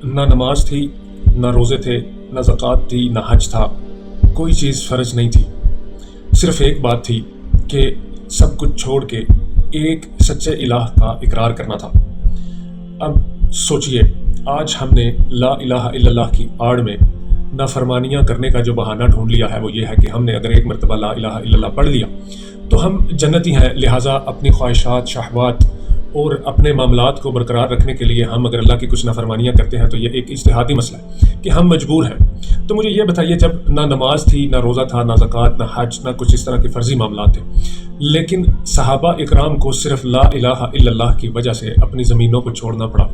ना नमाज थी, ना रोज़े थे, ना ज़कात थी, ना हज था, कोई चीज़ फ़र्ज नहीं थी। सिर्फ़ एक बात थी कि सब कुछ छोड़ के एक सच्चे इलाह का इकरार करना था। अब सोचिए, आज हमने ला इलाहा इल्लल्लाह की आड़ में नाफरमानियाँ करने का जो बहाना ढूंढ लिया है वो ये है कि हमने अगर एक मरतबा ला इलाहा इल्लल्लाह पढ़ लिया तो हम जन्नती हैं, लिहाजा अपनी ख्वाहिशात, शहवात और अपने मामलात को बरकरार रखने के लिए हम अगर अल्लाह की कुछ नाफरमानियाँ करते हैं तो ये एक इज्तिहादी मसला है कि हम मजबूर हैं। तो मुझे ये बताइए, जब ना नमाज थी, ना रोज़ा था, ना ज़कात, ना हज, ना कुछ इस तरह के फ़र्जी मामलात थे, लेकिन सहाबा इकराम को सिर्फ ला इलाहा इल्लल्लाह की वजह से अपनी ज़मीनों को छोड़ना पड़ा।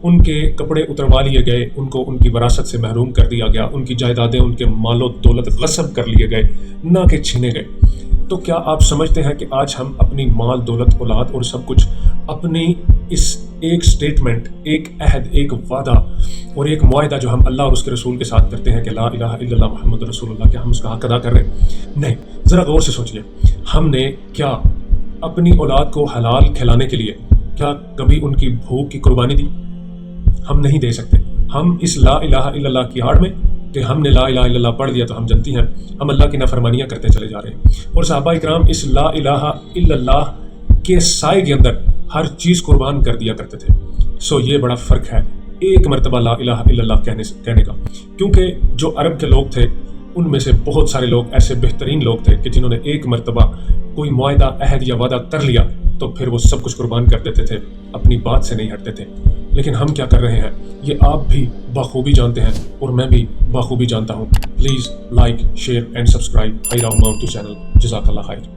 उनके कपड़े उतरवा लिए गए, उनको उनकी वरासत से महरूम कर दिया गया, उनकी जायदादें, उनके मालो दौलत गस्ब कर लिए गए, ना कि छीने गए। तो क्या आप समझते हैं कि आज हम अपनी माल, दौलत, औलाद और सब कुछ अपनी इस एक स्टेटमेंट, एक अहद, एक वादा और एक मुआहदा जो हम अल्लाह और उसके रसूल के साथ करते हैं कि ला इलाहा इल्लल्लाह मुहम्मद रसूलुल्लाह, क्या हम उसका हक अदा कर रहे हैं? नहीं। ज़रा गौर से सोचिए, हमने क्या अपनी औलाद को हलाल खिलाने के लिए क्या कभी उनकी भूख की कुर्बानी दी? हम नहीं दे सकते। हम इस ला इलाहा इल्लल्लाह की आड़ में कि हमने ला इलाहा इल्लल्लाह पढ़ लिया तो हम जनती हैं, हम अल्लाह की नाफरमानियाँ करते चले जा रहे हैं। और सहाबा इकराम इस ला इलाहा इल्लल्लाह के साए के अंदर हर चीज़ कुर्बान कर दिया करते थे। सो ये बड़ा फ़र्क है एक मरतबा ला इलाहा इल्लल्लाह कहने का, क्योंकि जो अरब के लोग थे उनमें से बहुत सारे लोग ऐसे बेहतरीन लोग थे कि जिन्होंने एक मरतबा कोई मुआहदा, अहद या वादा कर लिया तो फिर वो सब कुछ कुर्बान कर देते थे, अपनी बात से नहीं हटते थे। लेकिन हम क्या कर रहे हैं ये आप भी बखूबी जानते हैं और मैं भी बखूबी जानता हूँ। Please like, share and subscribe आई राव माउंटू चैनल। जज़ाकल्लाह खैर।